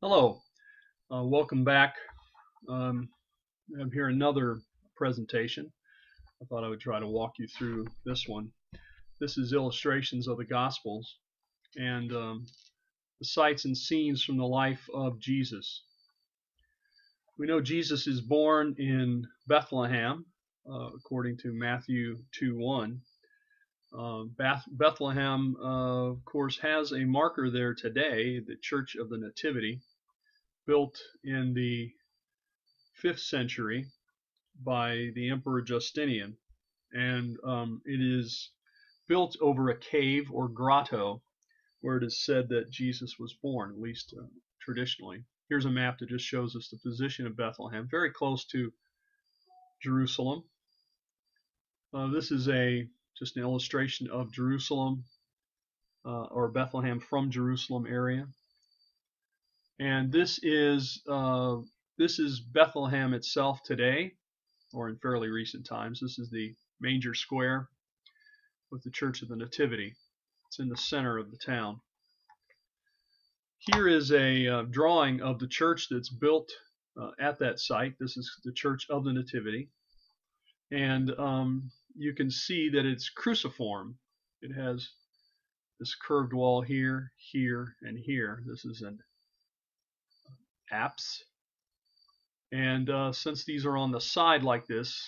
Hello, welcome back. I have here another presentation. I thought I would try to walk you through this one. This is illustrations of the Gospels and the sights and scenes from the life of Jesus. We know Jesus is born in Bethlehem, according to Matthew 2:1. Bethlehem, of course, has a marker there today, the Church of the Nativity, built in the 5th century by the Emperor Justinian, and it is built over a cave or grotto where it is said that Jesus was born, at least traditionally. Here's a map that just shows us the position of Bethlehem, very close to Jerusalem. This is just an illustration of Jerusalem or Bethlehem from Jerusalem area, and this is Bethlehem itself today, or in fairly recent times. This is the manger square with the Church of the Nativity. It's in the center of the town. Here is a drawing of the church that's built at that site. This is the Church of the Nativity, and you can see that it's cruciform. It has this curved wall here, here, and here. This is an apse, and since these are on the side like this,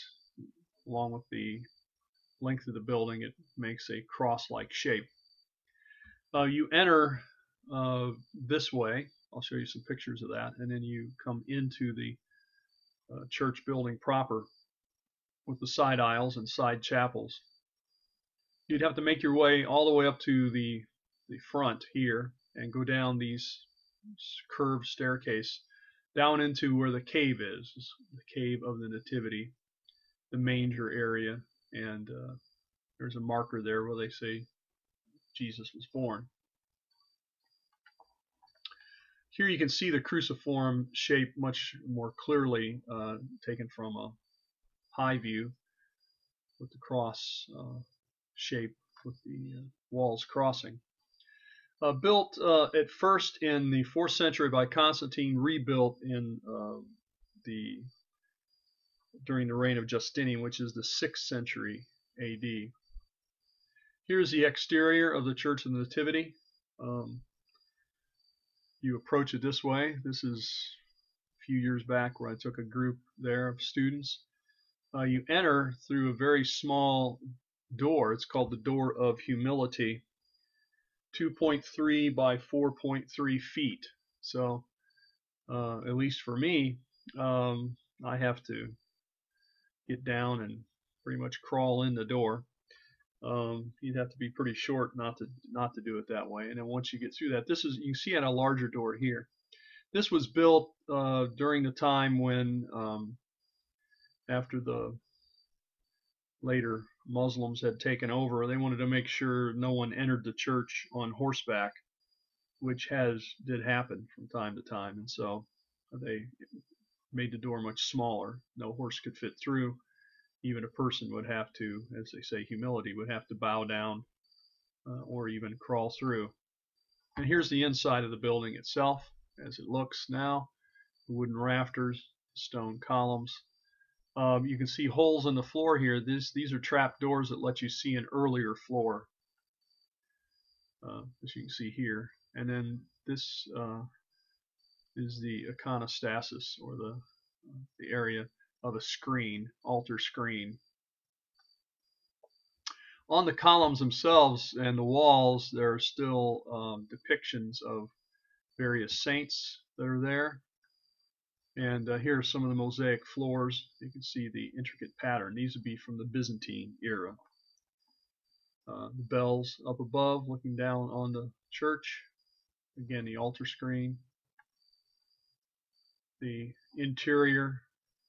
along with the length of the building, it makes a cross-like shape. You enter this way. I'll show you some pictures of that, and then you come into the church building proper with the side aisles and side chapels. You'd have to make your way all the way up to the front here and go down these curved staircase down into where the cave is, the cave of the Nativity, the manger area, and there's a marker there where they say Jesus was born. Here you can see the cruciform shape much more clearly, taken from a high view with the cross shape with the walls crossing. Built at first in the 4th century by Constantine, rebuilt in during the reign of Justinian, which is the 6th century AD. Here's the exterior of the Church of the Nativity. You approach it this way. This is a few years back where I took a group there of students. You enter through a very small door. It's called the Door of Humility, 2.3 by 4.3 feet. So at least for me, I have to get down and pretty much crawl in the door. You'd have to be pretty short not to do it that way. And then once you get through that, this is, you can see, at a larger door here. This was built during the time when after the later Muslims had taken over, they wanted to make sure no one entered the church on horseback, which did happen from time to time, and so they made the door much smaller. No horse could fit through. Even a person would have to, as they say, humility, would have to bow down or even crawl through. And here's the inside of the building itself as it looks now. Wooden rafters, stone columns. You can see holes in the floor here. These are trap doors that let you see an earlier floor, as you can see here. And then this is the iconostasis, or the area of a screen, altar screen. On the columns themselves and the walls, there are still depictions of various saints that are there. And here are some of the mosaic floors. You can see the intricate pattern. These would be from the Byzantine era. The bells up above, looking down on the church. Again, the altar screen. The interior,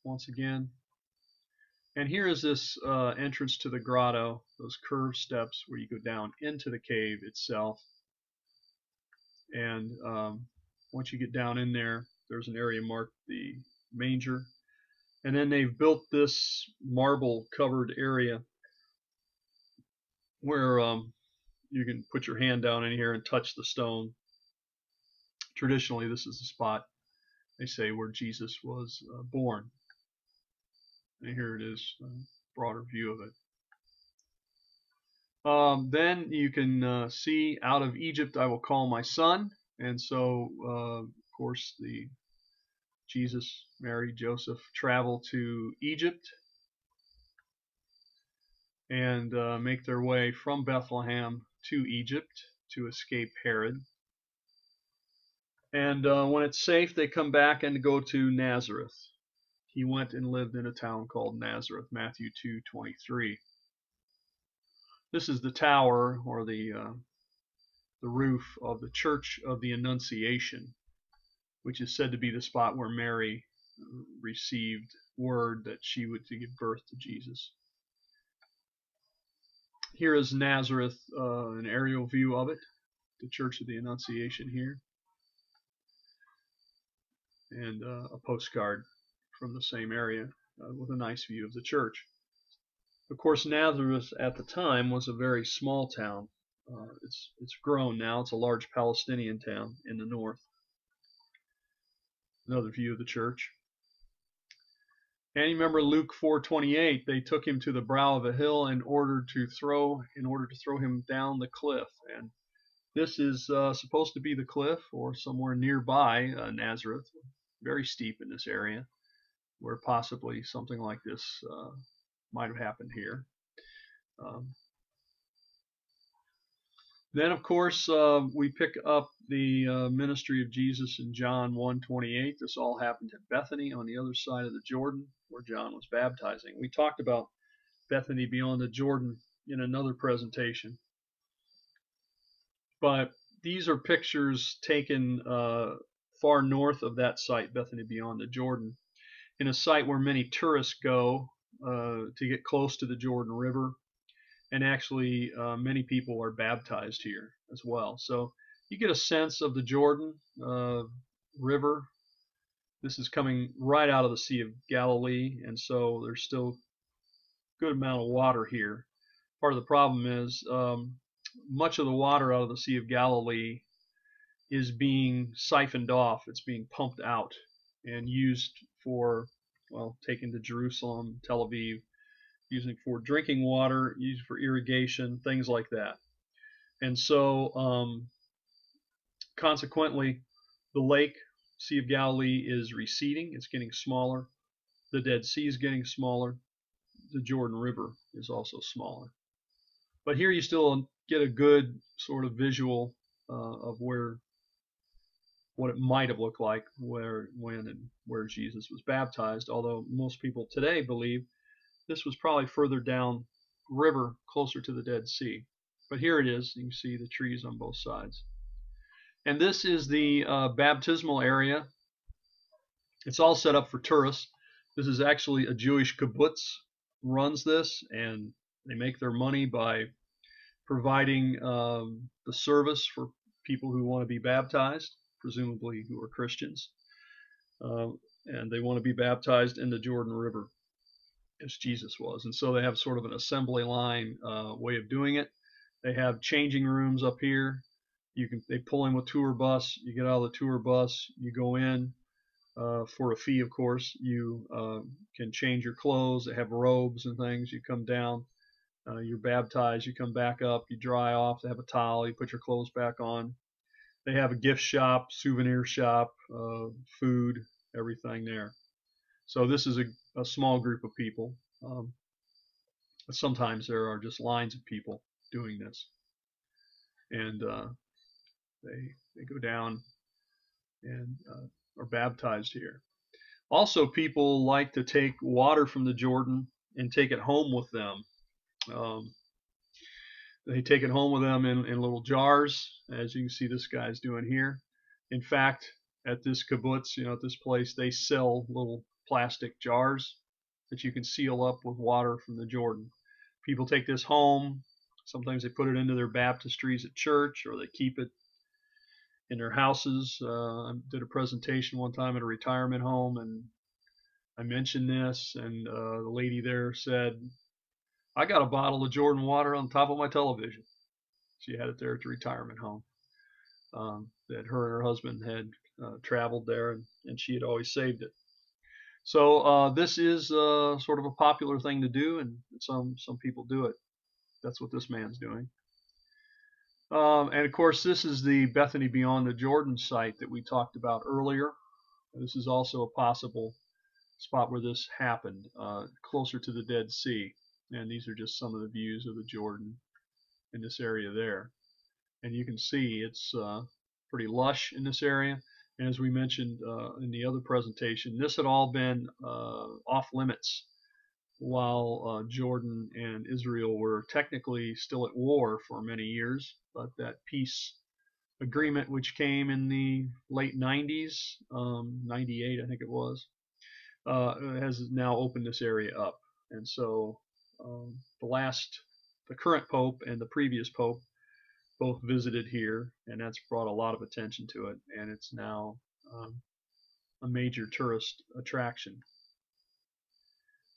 once again. And here is this entrance to the grotto, those curved steps where you go down into the cave itself. And once you get down in there, there's an area marked the manger. And then they've built this marble covered area where you can put your hand down in here and touch the stone traditionally this is the spot, they say, where Jesus was born. And here it is, a broader view of it. Then you can see, out of Egypt I will call my son. And so, of course, Jesus, Mary, Joseph travel to Egypt and make their way from Bethlehem to Egypt to escape Herod. And when it's safe, they come back and go to Nazareth. He went and lived in a town called Nazareth, Matthew 2:23. This is the tower, or the roof of the Church of the Annunciation, which is said to be the spot where Mary received word that she would give birth to Jesus. Here is Nazareth, an aerial view of it, the Church of the Annunciation here, and a postcard from the same area with a nice view of the church. Of course, Nazareth at the time was a very small town. It's grown now. It's a large Palestinian town in the north. Another view of the church. And you remember Luke 4:28, they took him to the brow of a hill in order to throw him down the cliff. And this is supposed to be the cliff, or somewhere nearby Nazareth, very steep in this area, where possibly something like this might have happened here. Then, of course, we pick up the ministry of Jesus in John 1:28. This all happened at Bethany, on the other side of the Jordan, where John was baptizing. We talked about Bethany beyond the Jordan in another presentation. But these are pictures taken far north of that site, Bethany beyond the Jordan, in a site where many tourists go to get close to the Jordan River. And actually, many people are baptized here as well. So you get a sense of the Jordan River. This is coming right out of the Sea of Galilee, and so there's still a good amount of water here. Part of the problem is much of the water out of the Sea of Galilee is being siphoned off. It's being pumped out and used for, well, taken to Jerusalem, Tel Aviv, using for drinking water, used for irrigation, things like that. And so consequently, the lake, Sea of Galilee, is receding. It's getting smaller. The Dead Sea is getting smaller. The Jordan River is also smaller. But here you still get a good sort of visual of what it might have looked like when and where Jesus was baptized, although most people today believe this was probably further down river, closer to the Dead Sea. But here it is. You can see the trees on both sides. And this is the baptismal area. It's all set up for tourists. This is actually a Jewish kibbutz runs this, and they make their money by providing the service for people who want to be baptized, presumably who are Christians. And they want to be baptized in the Jordan River, as Jesus was. And so they have sort of an assembly line way of doing it. They have changing rooms up here. They pull in with tour bus. You get out of the tour bus. You go in for a fee, of course. You can change your clothes. They have robes and things. You come down. You're baptized. You come back up. You dry off. They have a towel. You put your clothes back on. They have a gift shop, souvenir shop, food, everything there. So this is a small group of people. Sometimes there are just lines of people doing this, and they go down and are baptized here. Also, people like to take water from the Jordan and take it home with them. They take it home with them in little jars, as you can see this guy's doing here. In fact, at this kibbutz, at this place, they sell little plastic jars that you can seal up with water from the Jordan. People take this home. Sometimes they put it into their baptistries at church, or they keep it in their houses. I did a presentation one time at a retirement home, and I mentioned this, and the lady there said, "I got a bottle of Jordan water on top of my television." She had it there at the retirement home. that her and her husband had traveled there, and she had always saved it. So this is sort of a popular thing to do, and some people do it. That's what this man's doing. And of course, this is the Bethany Beyond the Jordan site that we talked about earlier. This is also a possible spot where this happened, closer to the Dead Sea. And these are just some of the views of the Jordan in this area there. And you can see it's pretty lush in this area. And as we mentioned in the other presentation, this had all been off limits while Jordan and Israel were technically still at war for many years. But that peace agreement, which came in the late 90s, 98 I think it was, has now opened this area up. And so the current Pope and the previous Pope both visited here, and that's brought a lot of attention to it, and it's now a major tourist attraction.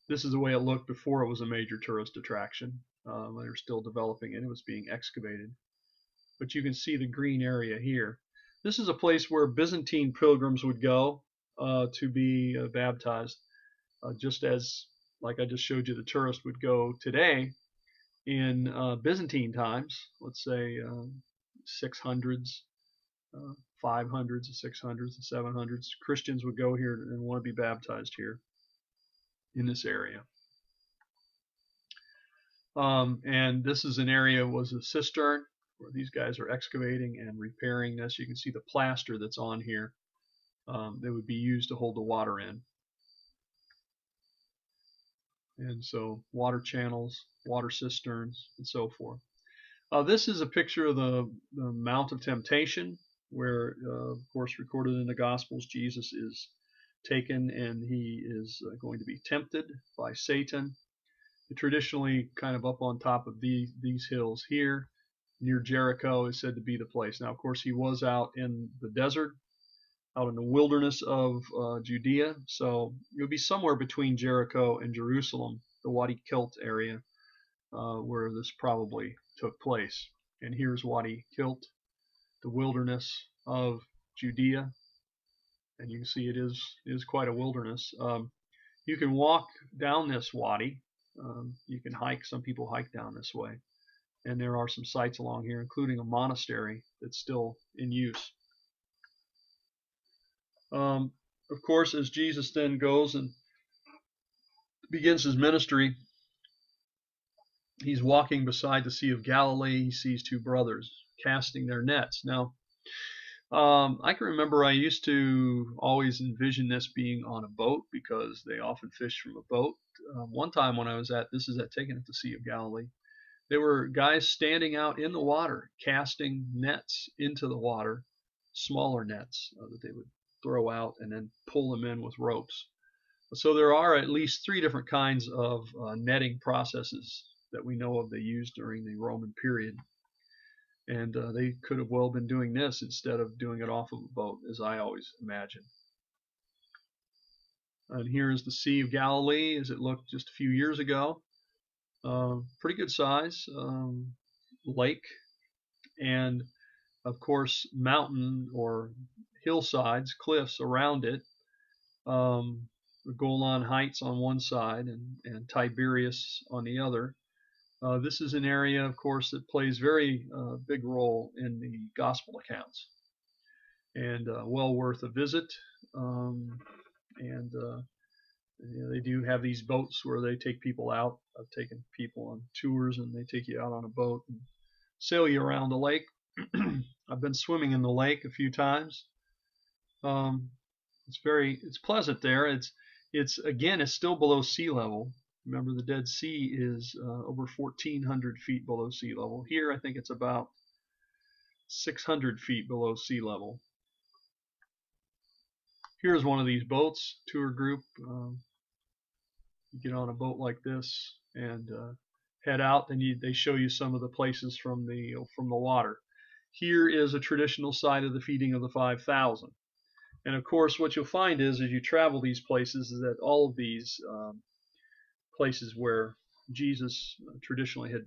This is the way it looked before it was a major tourist attraction. They were still developing it. It was being excavated. But you can see the green area here. This is a place where Byzantine pilgrims would go to be baptized, just as, like I just showed you, the tourist would go today in Byzantine times, let's say 600s, 500s, 600s, 700s. Christians would go here and want to be baptized here in this area. And this is an area, was a cistern where these guys are excavating and repairing this. You can see the plaster that's on here that would be used to hold the water in. And so water channels, water cisterns, and so forth. This is a picture of the Mount of Temptation, where, of course, recorded in the Gospels, Jesus is taken and he is going to be tempted by Satan. Traditionally, kind of up on top of these hills here, near Jericho, is said to be the place. Now, of course, he was out in the desert, out in the wilderness of Judea, so it would be somewhere between Jericho and Jerusalem, the Wadi Kilt area, where this probably took place. And here's Wadi Kilt, the wilderness of Judea, and you can see it is quite a wilderness. You can walk down this wadi. You can hike. Some people hike down this way, and there are some sites along here, including a monastery that's still in use. Of course, as Jesus then goes and begins his ministry, he's walking beside the Sea of Galilee. He sees two brothers casting their nets. Now, I can remember I used to always envision this being on a boat, because they often fish from a boat. One time when I was this is at taken at the Sea of Galilee, there were guys standing out in the water casting nets into the water, smaller nets that they would throw out and then pull them in with ropes. So there are at least 3 different kinds of netting processes that we know of they used during the Roman period. And they could have well been doing this instead of doing it off of a boat, as I always imagine. And here is the Sea of Galilee as it looked just a few years ago. Pretty good size lake, and of course mountain or hillsides, cliffs around it. The Golan Heights on one side and Tiberias on the other. This is an area, of course, that plays very big role in the gospel accounts, and well worth a visit. They do have these boats where they take people out. I've taken people on tours, and they take you out on a boat and sail you around the lake. I've been swimming in the lake a few times. It's pleasant there. It's still below sea level. Remember, the Dead Sea is over 1,400 feet below sea level. Here, I think it's about 600 feet below sea level. Here's one of these boats, tour group. You get on a boat like this and head out, and they show you some of the places from the water. Here is a traditional site of the feeding of the 5,000. And of course, what you'll find is, as you travel these places, is that all of these places where Jesus traditionally had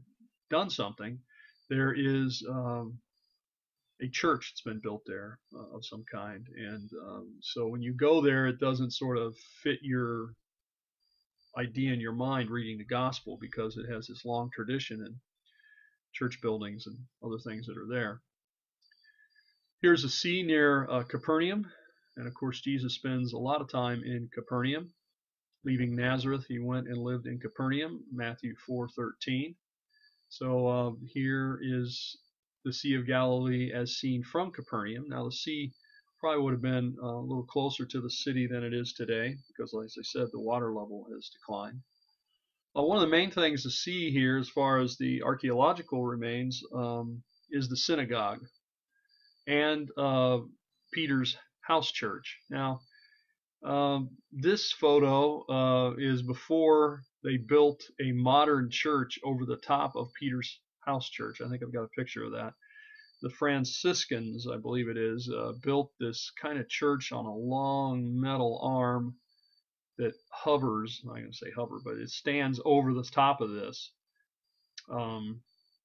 done something, there is a church that's been built there of some kind. And so when you go there, it doesn't sort of fit your idea in your mind reading the gospel, because it has this long tradition in church buildings and other things that are there. Here's a sea near Capernaum, and of course Jesus spends a lot of time in Capernaum. Leaving Nazareth, he went and lived in Capernaum, Matthew 4:13. So here is the Sea of Galilee as seen from Capernaum. Now the sea probably would have been a little closer to the city than it is today, because, as I said, the water level has declined. One of the main things to see here, as far as the archaeological remains, is the synagogue and Peter's house church. Now, this photo is before they built a modern church over the top of Peter's house church. I think I've got a picture of that. The Franciscans, I believe it is, built this kind of church on a long metal arm that hovers, I'm not going to say hover, but it stands over the top of this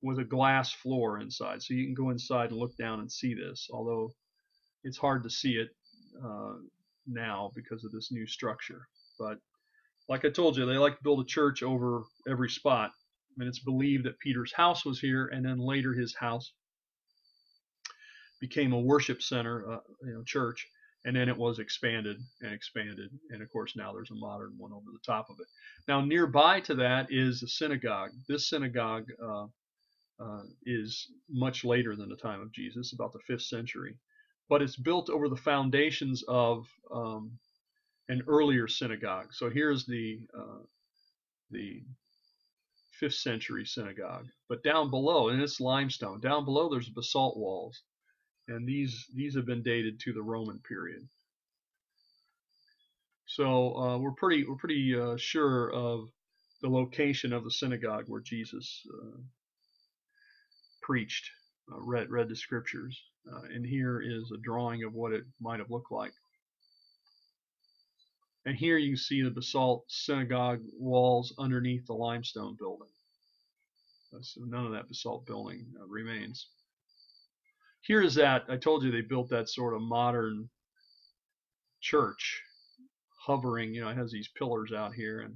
with a glass floor inside. So you can go inside and look down and see this, although it's hard to see it now because of this new structure. But like I told you, they like to build a church over every spot. I mean, it's believed that Peter's house was here, and then later his house became a worship center, church, and then it was expanded and expanded, and of course now there's a modern one over the top of it. Now nearby to that is the synagogue. This synagogue is much later than the time of Jesus, about the 5th century, but it's built over the foundations of an earlier synagogue. So here's the 5th century synagogue, but down below, and it's limestone, down below there's basalt walls, and these have been dated to the Roman period. So we're pretty sure of the location of the synagogue where Jesus preached, read the scriptures, and here is a drawing of what it might have looked like. And here you can see the basalt synagogue walls underneath the limestone building. So none of that basalt building remains. Here is that, I told you they built that sort of modern church, hovering, it has these pillars out here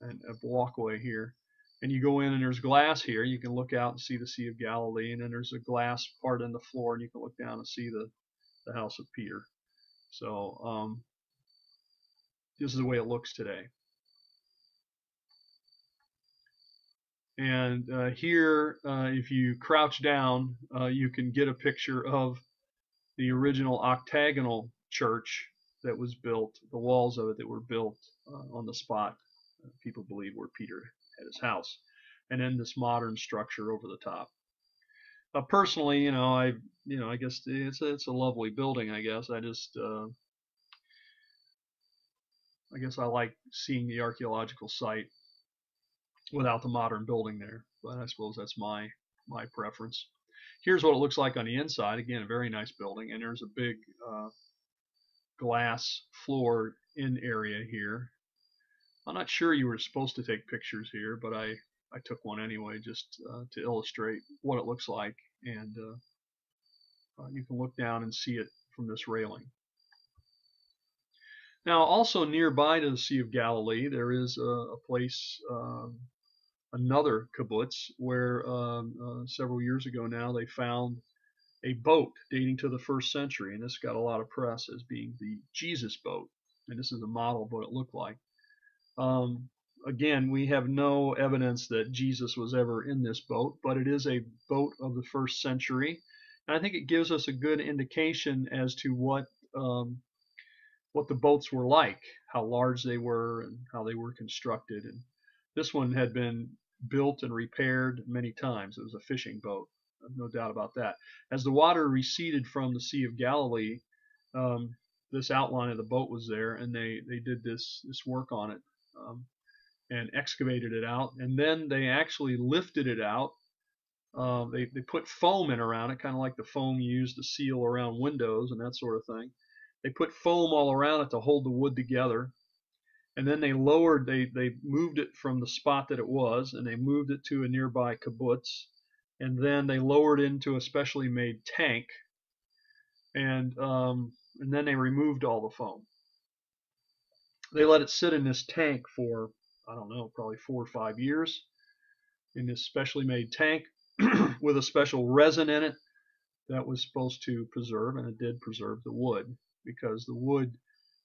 and a walkway here. And you go in and there's glass here. You can look out and see the Sea of Galilee, and then there's a glass part in the floor, and you can look down and see the house of Peter. So this is the way it looks today. And here, if you crouch down, you can get a picture of the original octagonal church that was built, the walls of it that were built on the spot, people believe, where Peter had his house. And then this modern structure over the top. Personally, I guess it's a lovely building. I guess I guess I like seeing the archaeological site without the modern building there, but I suppose that's my preference. Here's what it looks like on the inside. Again, a very nice building, and there's a big glass floor in area here. I'm not sure you were supposed to take pictures here, but I took one anyway, just to illustrate what it looks like, and you can look down and see it from this railing. Now, also nearby to the Sea of Galilee, there is a place, another kibbutz, where several years ago now they found a boat dating to the 1st century, and this got a lot of press as being the Jesus boat, and this is a model of what it looked like. Again, we have no evidence that Jesus was ever in this boat, but it is a boat of the 1st century, and I think it gives us a good indication as to what the boats were like, how large they were, and how they were constructed. And this one had been built and repaired many times. It was a fishing boat, no doubt about that. As the water receded from the Sea of Galilee, this outline of the boat was there, and they did this work on it and excavated it out, and then they actually lifted it out. They put foam in around it, kind of like the foam you use to seal around windows and that sort of thing. They put foam all around it to hold the wood together, and then they moved it from the spot that it was, and they moved it to a nearby kibbutz, and then they lowered into a specially made tank, and then they removed all the foam. They let it sit in this tank for, I don't know, probably 4 or 5 years in this specially made tank with a special resin in it that was supposed to preserve, and it did preserve the wood, because the wood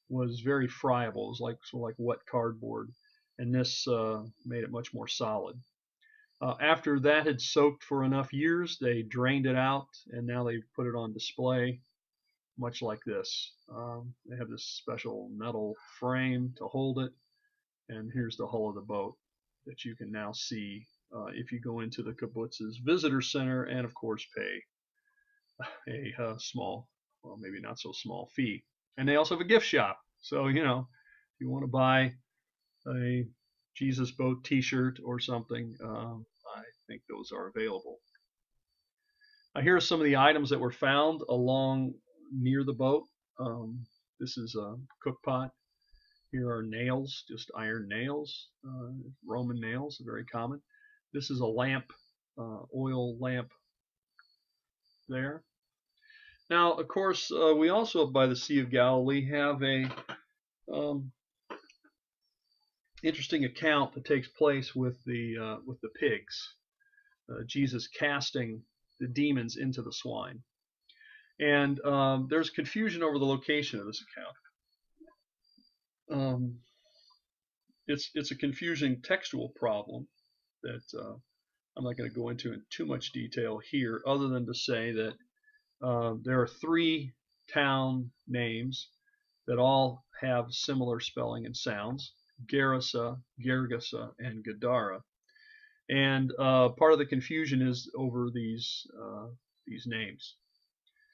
was very friable. It was like sort of like wet cardboard, and this made it much more solid. After that had soaked for enough years, they drained it out, and now they've put it on display, much like this. They have this special metal frame to hold it, and here's the hull of the boat that you can now see if you go into the kibbutz's visitor center, and of course pay a small, well, maybe not so small fee. And they also have a gift shop. So, you know, if you want to buy a Jesus Boat t-shirt or something, I think those are available. Here are some of the items that were found along near the boat. This is a cook pot. Here are nails, just iron nails, Roman nails, very common. This is a lamp, oil lamp there. Now, of course, we also by the Sea of Galilee have a interesting account that takes place with the pigs. Jesus casting the demons into the swine, and there's confusion over the location of this account. It's a confusing textual problem that I'm not going to go into in too much detail here, other than to say that there are 3 town names that all have similar spelling and sounds: Gerasa, Gergesa, and Gadara. And part of the confusion is over these names.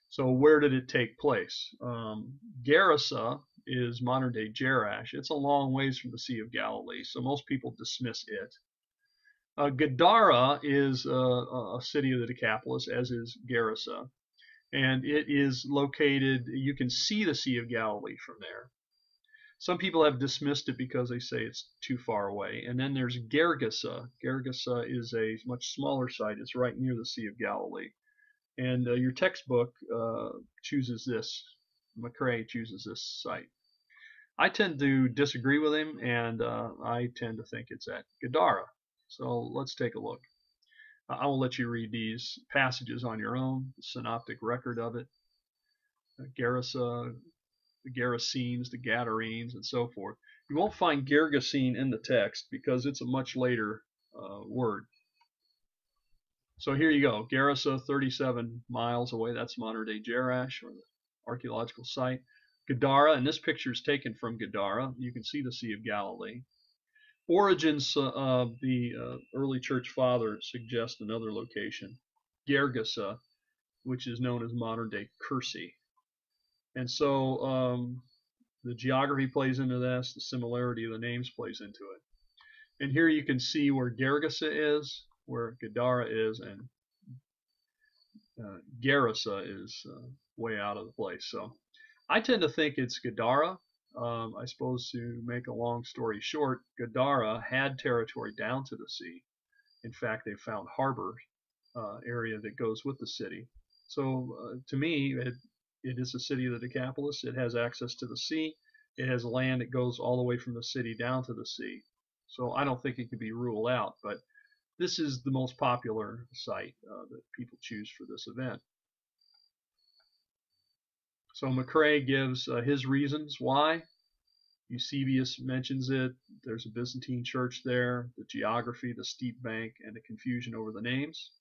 So where did it take place? Gerasa is modern-day Jerash. It's a long ways from the Sea of Galilee, so most people dismiss it. Gadara is a city of the Decapolis, as is Gerasa, and it is located, you can see the Sea of Galilee from there. Some people have dismissed it because they say it's too far away. And then there's Gergesa. Gergesa is a much smaller site. It's right near the Sea of Galilee. And your textbook chooses this. McCrae chooses this site. I tend to disagree with him, and I tend to think it's at Gadara. So let's take a look. I will let you read these passages on your own, the synoptic record of it. Gerasa, the Gerasenes, the Gadarenes, and so forth. You won't find Gergesene in the text because it's a much later word. So here you go. Gerasa, 37 miles away. That's modern-day Jerash, or the archaeological site. Gadara, and this picture is taken from Gadara. You can see the Sea of Galilee. Origins of the early church fathers suggest another location, Gergesa, which is known as modern-day Kursi. And so the geography plays into this, the similarity of the names plays into it. And here you can see where Gergesa is, where Gadara is, and Gerasa is way out of the place. So I tend to think it's Gadara. I suppose to make a long story short, Gadara had territory down to the sea. In fact, they found harbor area that goes with the city. So to me, it is a city of the Decapolis. It has access to the sea. It has land that goes all the way from the city down to the sea. So I don't think it could be ruled out, but this is the most popular site that people choose for this event. So McCrae gives his reasons why. Eusebius mentions it. There's a Byzantine church there, the geography, the steep bank, and the confusion over the names.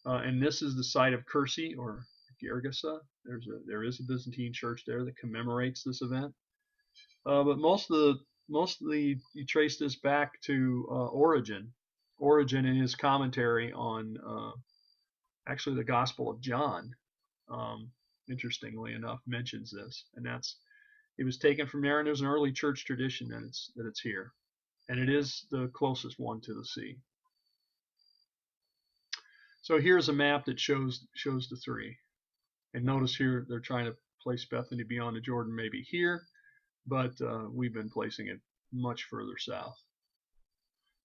And this is the site of Kursi, or Gergesa. There is a Byzantine church there that commemorates this event. But mostly you trace this back to Origen. Origen, in his commentary on actually the Gospel of John, interestingly enough, mentions this, and it was taken from there, and there's an early church tradition that it's here, and it is the closest one to the sea. So here's a map that shows the 3, and notice here they're trying to place Bethany beyond the Jordan, maybe here, but we've been placing it much further south.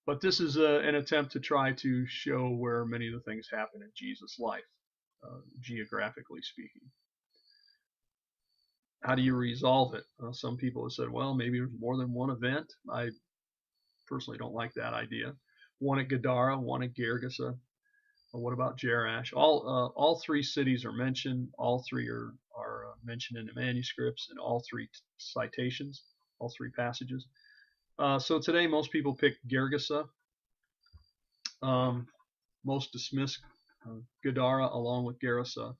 But this is an attempt to try to show where many of the things happen in Jesus' life, geographically speaking. How do you resolve it? Some people have said, well, maybe there's more than one event. I personally don't like that idea. One at Gadara, one at Gergesa. What about Jerash? All three cities are mentioned. All three are mentioned in the manuscripts in all three citations, all three passages. So today most people pick Gergesa. Most dismiss Gadara along with Gerasa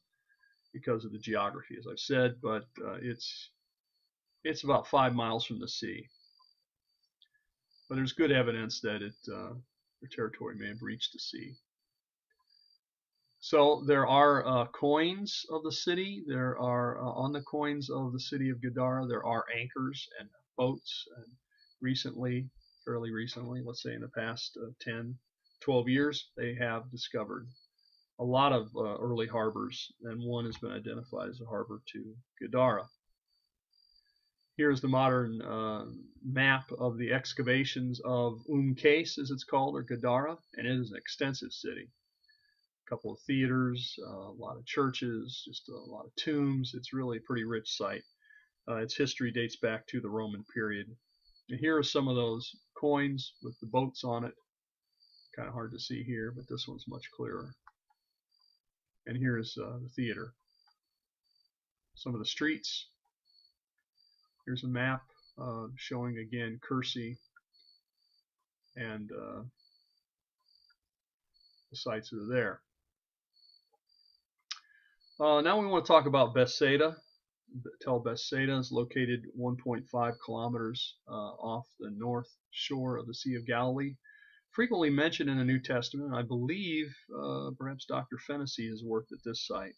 because of the geography, as I've said, but it's about 5 miles from the sea. But there's good evidence that the territory may have reached the sea. So there are coins of the city. There are on the coins of the city of Gadara, there are anchors and boats. And recently, fairly recently, let's say in the past 10, 12 years, they have discovered a lot of early harbors, and one has been identified as a harbor to Gadara. Here's the modern map of the excavations of Qais, as it's called, or Gadara, and it is an extensive city. A couple of theaters, a lot of churches, just a lot of tombs. It's really a pretty rich site. Its history dates back to the Roman period. And here are some of those coins with the boats on it. Kind of hard to see here, but this one's much clearer. And here's the theater. Some of the streets. Here's a map showing again Kursi and the sites that are there. Now we want to talk about Bethsaida. Tel Bethsaida is located 1.5 kilometers off the north shore of the Sea of Galilee. Frequently mentioned in the New Testament. I believe perhaps Dr. Fennessy has worked at this site.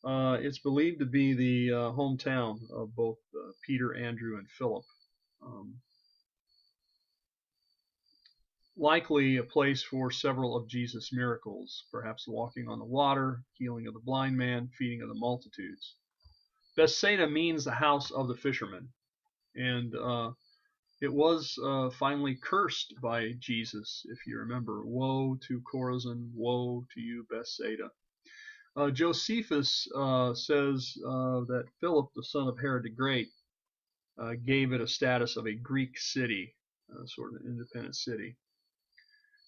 It's believed to be the hometown of both Peter, Andrew, and Philip. Likely a place for several of Jesus' miracles, perhaps walking on the water, healing of the blind man, feeding of the multitudes. Bethsaida means the house of the fishermen, and it was finally cursed by Jesus, if you remember. Woe to Chorazin, woe to you, Bethsaida. Josephus says that Philip, the son of Herod the Great, gave it a status of a Greek city, sort of an independent city.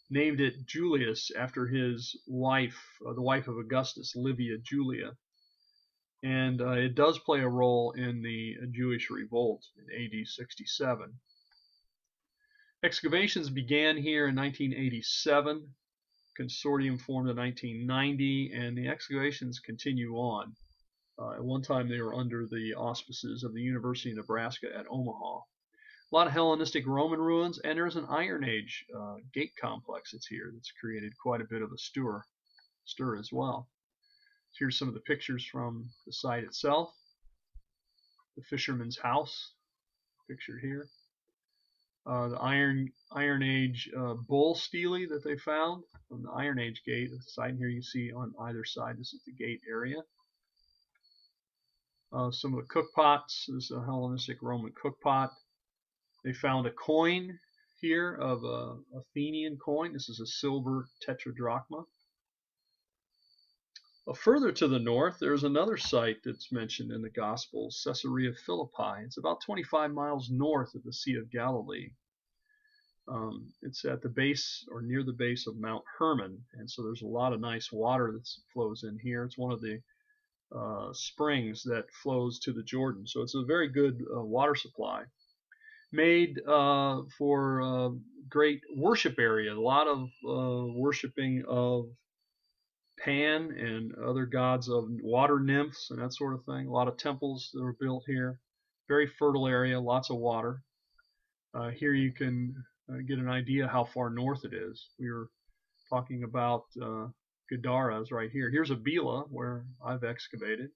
Named it Julius after his wife, the wife of Augustus, Livia Julia. And it does play a role in the Jewish revolt in AD 67. Excavations began here in 1987. Consortium formed in 1990, and the excavations continue on. At one time they were under the auspices of the University of Nebraska at Omaha. A lot of Hellenistic Roman ruins, and there's an Iron Age gate complex that's here that's created quite a bit of a stir as well. So here's some of the pictures from the site itself. The fisherman's house, pictured here. The Iron Age bull stele that they found from the Iron Age gate. The site here you see on either side. This is the gate area. Some of the cookpots. This is a Hellenistic Roman cookpot. They found a coin here of an Athenian coin. This is a silver tetradrachma. Further to the north, there's another site that's mentioned in the Gospels, Caesarea Philippi. It's about 25 miles north of the Sea of Galilee. It's at the base or near the base of Mount Hermon, and so there's a lot of nice water that flows in here. It's one of the springs that flows to the Jordan, so it's a very good water supply. Made for great worship area, a lot of worshiping of Pan and other gods of water nymphs and that sort of thing. A lot of temples that were built here. Very fertile area, lots of water. Here you can get an idea how far north it is. We were talking about Gadara is right here. Here's Abila, where I've excavated.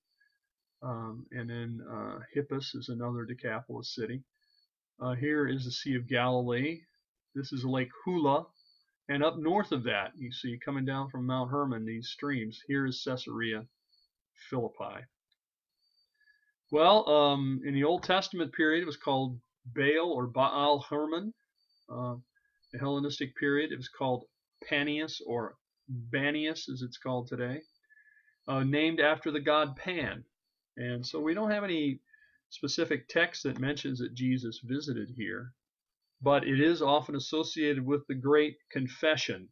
And then Hippus is another Decapolis city. Here is the Sea of Galilee. This is Lake Hula. And up north of that, you see coming down from Mount Hermon, these streams. Here is Caesarea Philippi. Well, in the Old Testament period, it was called Baal or Baal Hermon. the Hellenistic period. It was called Panias, or Banias as it's called today, named after the god Pan. And so we don't have any specific text that mentions that Jesus visited here, but it is often associated with the Great Confession,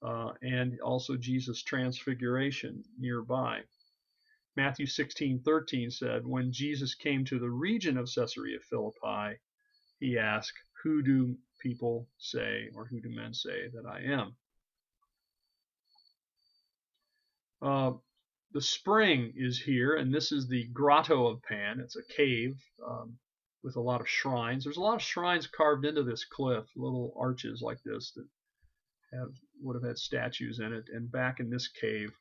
and also Jesus' transfiguration nearby. Matthew 16:13 said, when Jesus came to the region of Caesarea Philippi, he asked, who do people say, or who do men say that I am? The spring is here, and this is the Grotto of Pan. It's a cave with a lot of shrines. There's a lot of shrines carved into this cliff, little arches like this that would have had statues in it. And back in this cave,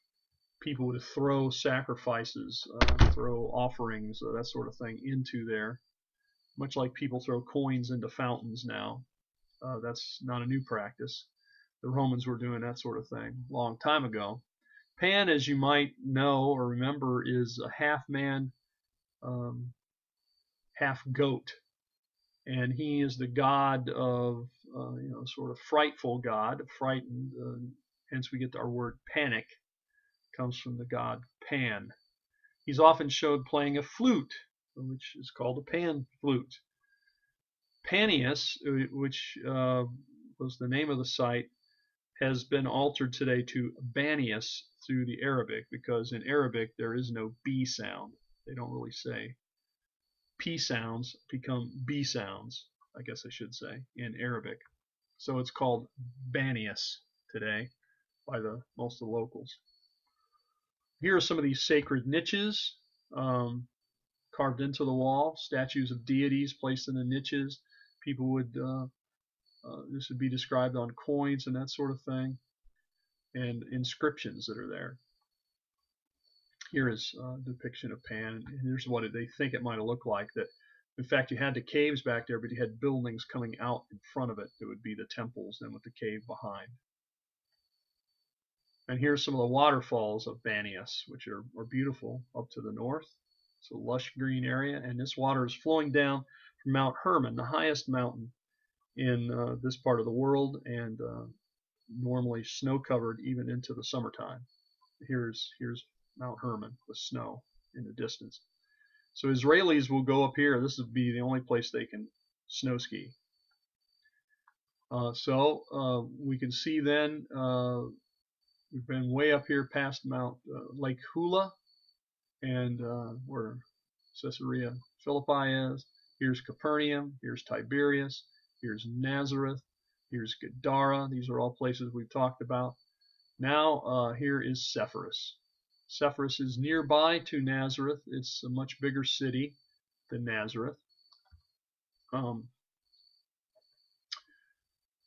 people would throw sacrifices, throw offerings, that sort of thing into there, much like people throw coins into fountains now. That's not a new practice. The Romans were doing that sort of thing a long time ago. Pan, as you might know or remember, is a half man, half goat, and he is the god of, sort of frightful god, frightened. Hence, we get our word panic. Comes from the god Pan. He's often showed playing a flute, which is called a pan flute. Panias, which was the name of the site, has been altered today to Banias through the Arabic, because in Arabic there is no B sound. They don't really say. P sounds become B sounds, I guess I should say, in Arabic. So it's called Banias today by most of the locals. Here are some of these sacred niches carved into the wall, statues of deities placed in the niches. People would this would be described on coins and that sort of thing, and inscriptions that are there. Here is a depiction of Pan, and here's what they think it might have looked like. That, in fact, you had the caves back there, but you had buildings coming out in front of it that would be the temples, and with the cave behind. And here's some of the waterfalls of Banias, which are beautiful up to the north. It's a lush green area, and this water is flowing down from Mount Hermon, the highest mountain in this part of the world, and normally snow-covered even into the summertime. Here's Mount Hermon with snow in the distance. So Israelis will go up here. This would be the only place they can snow ski. So we can see then we've been way up here past Lake Hula, and where Caesarea Philippi is. Here's Capernaum. Here's Tiberias. Here's Nazareth. Here's Gadara. These are all places we've talked about. Now here is Sepphoris. Sepphoris is nearby to Nazareth. It's a much bigger city than Nazareth. The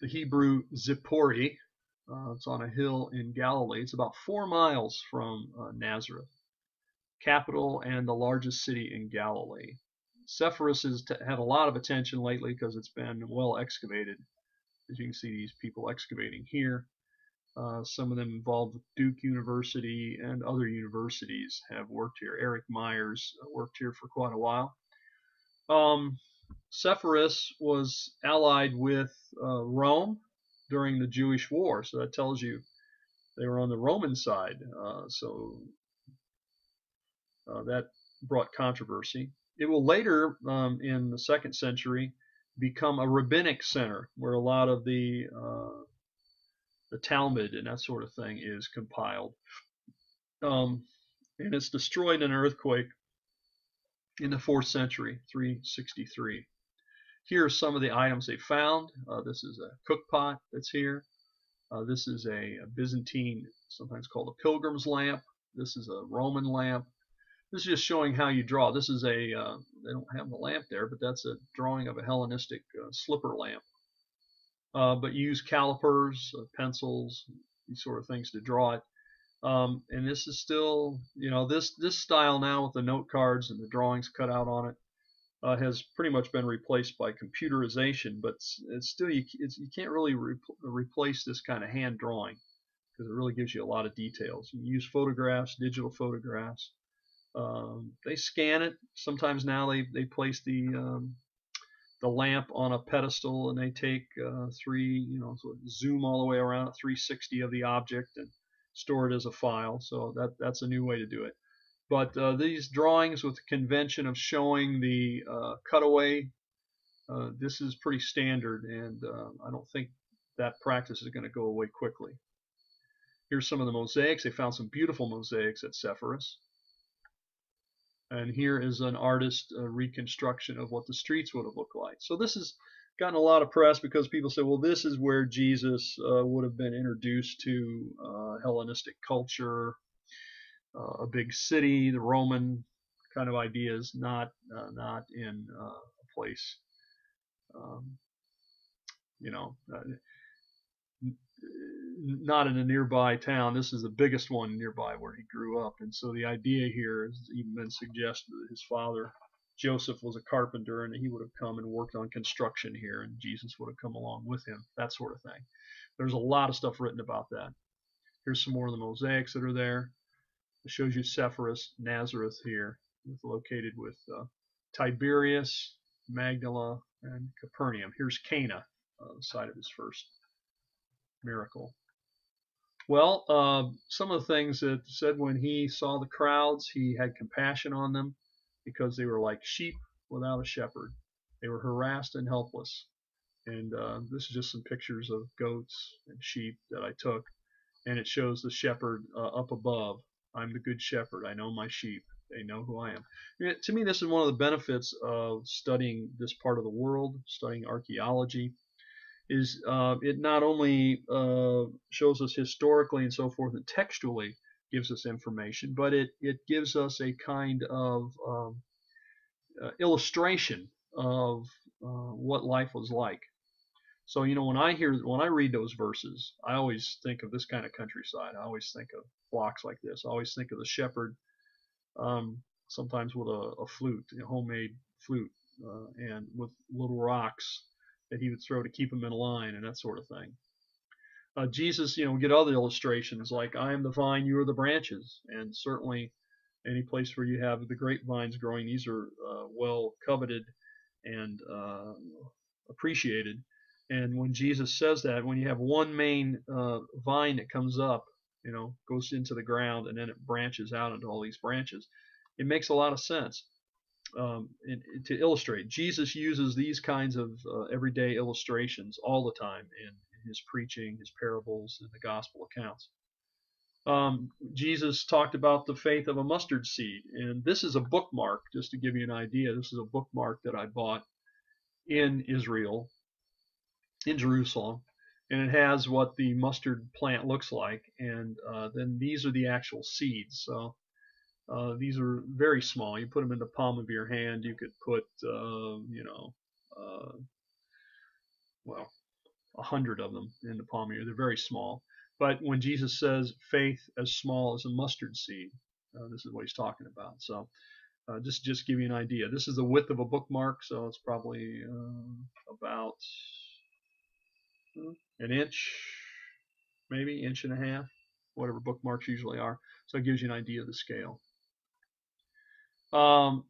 Hebrew Zippori. It's on a hill in Galilee. It's about 4 miles from Nazareth, capital and the largest city in Galilee. Sepphoris has had a lot of attention lately because it's been well excavated. As you can see, these people excavating here. Some of them involved with Duke University and other universities have worked here. Eric Myers worked here for quite a while. Sepphoris was allied with Rome during the Jewish War, so that tells you they were on the Roman side. So that brought controversy. It will later, in the 2nd century, become a rabbinic center where a lot of the Talmud and that sort of thing is compiled. And it's destroyed in an earthquake in the 4th century, 363. Here are some of the items they found. This is a cook pot that's here. This is a Byzantine, sometimes called a pilgrim's lamp. This is a Roman lamp. This is just showing how you draw. This is they don't have the lamp there, but that's a drawing of a Hellenistic slipper lamp. But you use calipers, pencils, these sort of things to draw it. And this is still, this style now with the note cards and the drawings cut out on it has pretty much been replaced by computerization. But it's still, you can't really replace this kind of hand drawing because it really gives you a lot of details. You use photographs, digital photographs. They scan it. Sometimes now they place the the lamp on a pedestal, and they take so zoom all the way around at 360 of the object and store it as a file. So that's a new way to do it. But these drawings with the convention of showing the cutaway, this is pretty standard, and I don't think that practice is going to go away quickly. Here's some of the mosaics. They found some beautiful mosaics at Sepphoris. And here is an artist reconstruction of what the streets would have looked like. So this has gotten a lot of press because people say, well, this is where Jesus would have been introduced to Hellenistic culture, a big city, the Roman kind of ideas, not in a place, not in a nearby town. This is the biggest one nearby where he grew up. And so the idea here has even been suggested that his father, Joseph, was a carpenter, and he would have come and worked on construction here, and Jesus would have come along with him, that sort of thing. There's a lot of stuff written about that. Here's some more of the mosaics that are there. It shows you Sepphoris, Nazareth here, located with Tiberias, Magdala, and Capernaum. Here's Cana, the site of his first miracle. Well, some of the things that said, when he saw the crowds, he had compassion on them because they were like sheep without a shepherd. They were harassed and helpless. And this is just some pictures of goats and sheep that I took. And it shows the shepherd up above. I'm the good shepherd. I know my sheep. They know who I am. To me, this is one of the benefits of studying this part of the world, studying archaeology, is it not only shows us historically and so forth and textually gives us information, but it gives us a kind of illustration of what life was like. So, when I read those verses, I always think of this kind of countryside. I always think of flocks like this. I always think of the shepherd, sometimes with a flute, a homemade flute, and with little rocks that he would throw to keep them in line and that sort of thing. Jesus, we get other illustrations like, I am the vine, you are the branches. And certainly any place where you have the grapevines growing, these are well coveted and appreciated. And when Jesus says that, when you have one main vine that comes up, goes into the ground, and then it branches out into all these branches, it makes a lot of sense. To illustrate, Jesus uses these kinds of everyday illustrations all the time in his preaching, his parables, and the gospel accounts. Jesus talked about the faith of a mustard seed, and this is a bookmark, just to give you an idea. This is a bookmark that I bought in Israel, in Jerusalem, and it has what the mustard plant looks like, and then these are the actual seeds. So these are very small. You put them in the palm of your hand. You could put, 100 of them in the palm of your hand. They're very small. But when Jesus says faith as small as a mustard seed, this is what he's talking about. So just give you an idea. This is the width of a bookmark, so it's probably about an inch, maybe inch and a half, whatever bookmarks usually are. So it gives you an idea of the scale.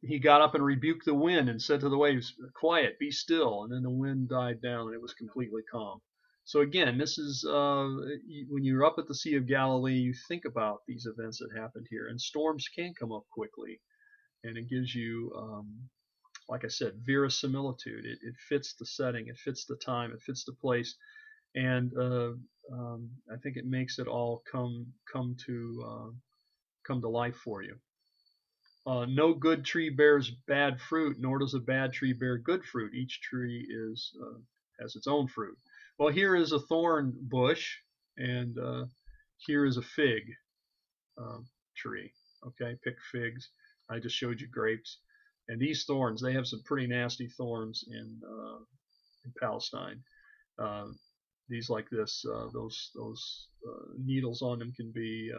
He got up and rebuked the wind and said to the waves, quiet, be still. And then the wind died down and it was completely calm. So again, this is when you're up at the Sea of Galilee, you think about these events that happened here. And storms can come up quickly. And it gives you, like I said, verisimilitude. It fits the setting. It fits the time. It fits the place. And I think it makes it all come to life for you. No good tree bears bad fruit, nor does a bad tree bear good fruit. Each tree has its own fruit. Well, here is a thorn bush, and here is a fig tree. Okay, pick figs. I just showed you grapes. And these thorns, they have some pretty nasty thorns in Palestine. These like this, those needles on them can be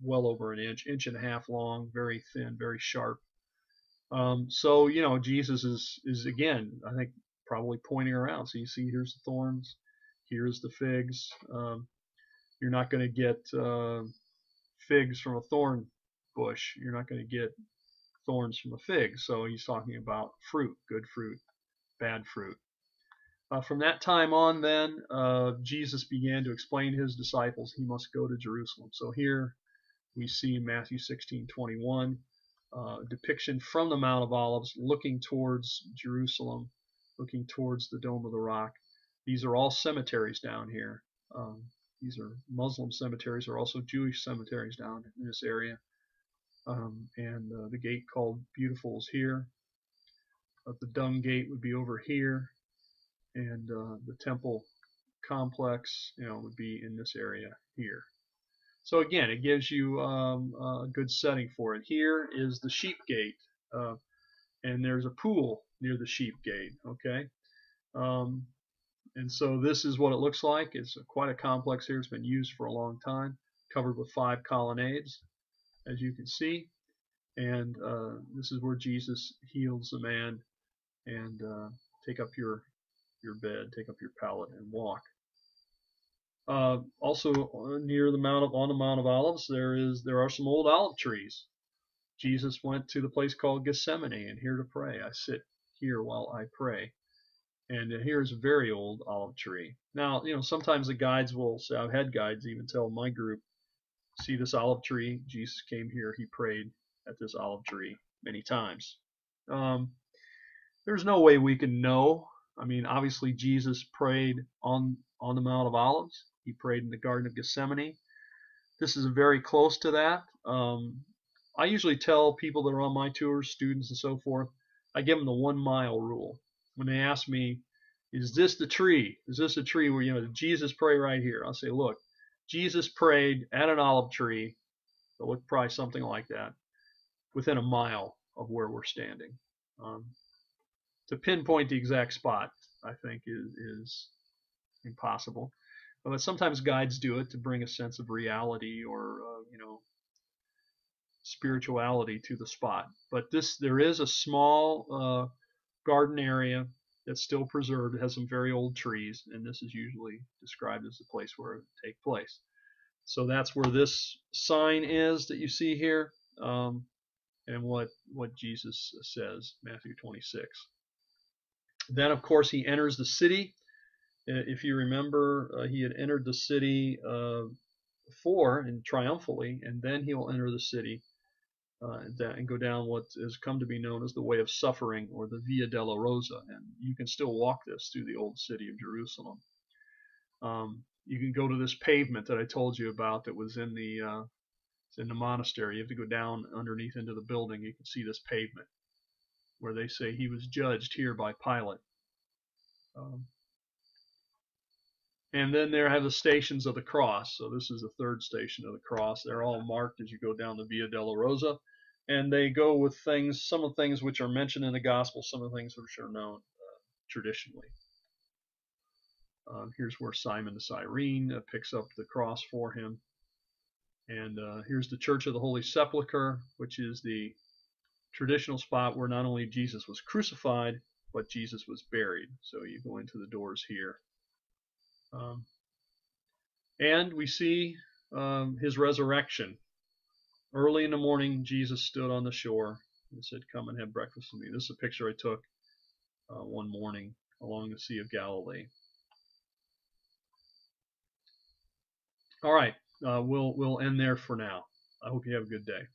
well over an inch and a half long, very thin, very sharp. So Jesus is again, I think, probably pointing around. So you see, here's the thorns, here's the figs. You're not going to get figs from a thorn bush. You're not going to get thorns from a fig. So he's talking about fruit, good fruit. bad fruit. From that time on, then, Jesus began to explain to his disciples he must go to Jerusalem. So here we see in Matthew 16:21 depiction from the Mount of Olives, looking towards Jerusalem, looking towards the Dome of the Rock. These are all cemeteries down here. These are Muslim cemeteries. There are also Jewish cemeteries down in this area. And the gate called Beautiful is here. The Dung Gate would be over here. And the temple complex, would be in this area here. So again, it gives you a good setting for it. Here is the sheep gate, and there's a pool near the sheep gate. Okay, and so this is what it looks like. It's quite a complex here. It's been used for a long time, covered with 5 colonnades, as you can see. And this is where Jesus heals the man and take up your bed, take up your pallet, and walk. Also near on the Mount of Olives, there are some old olive trees. Jesus went to the place called Gethsemane and here to pray. I sit here while I pray. And here's a very old olive tree. Now, sometimes the guides will say, I've had guides even tell my group, see this olive tree? Jesus came here, he prayed at this olive tree many times. There's no way we can know. I mean, obviously Jesus prayed on the Mount of Olives. He prayed in the Garden of Gethsemane. This is very close to that. I usually tell people that are on my tours, students and so forth, I give them the 1 mile rule. When they ask me, is this the tree? Is this a tree where, did Jesus pray right here? I'll say, look, Jesus prayed at an olive tree, that looked probably something like that, within a mile of where we're standing. To pinpoint the exact spot, I think, is impossible. But sometimes guides do it to bring a sense of reality or, spirituality to the spot. But there is a small garden area that's still preserved. It has some very old trees, and this is usually described as the place where it would take place. So that's where this sign is that you see here, and what Jesus says, Matthew 26. Then, of course, he enters the city. If you remember, he had entered the city before and triumphantly, and then he will enter the city and go down what has come to be known as the Way of Suffering, or the Via Dolorosa. And you can still walk this through the old city of Jerusalem. You can go to this pavement that I told you about that was in the monastery. You have to go down underneath into the building. You can see this pavement where they say he was judged here by Pilate. And then there have the stations of the cross. So this is the 3rd station of the cross. They're all marked as you go down the Via Dolorosa. And they go with some of the things which are mentioned in the gospel, some of the things which are known traditionally. Here's where Simon the Cyrene picks up the cross for him. And here's the Church of the Holy Sepulchre, which is the traditional spot where not only Jesus was crucified, but Jesus was buried. So you go into the doors here. And we see his resurrection. Early in the morning, Jesus stood on the shore and said, come and have breakfast with me. This is a picture I took one morning along the Sea of Galilee. All right, we'll end there for now. I hope you have a good day.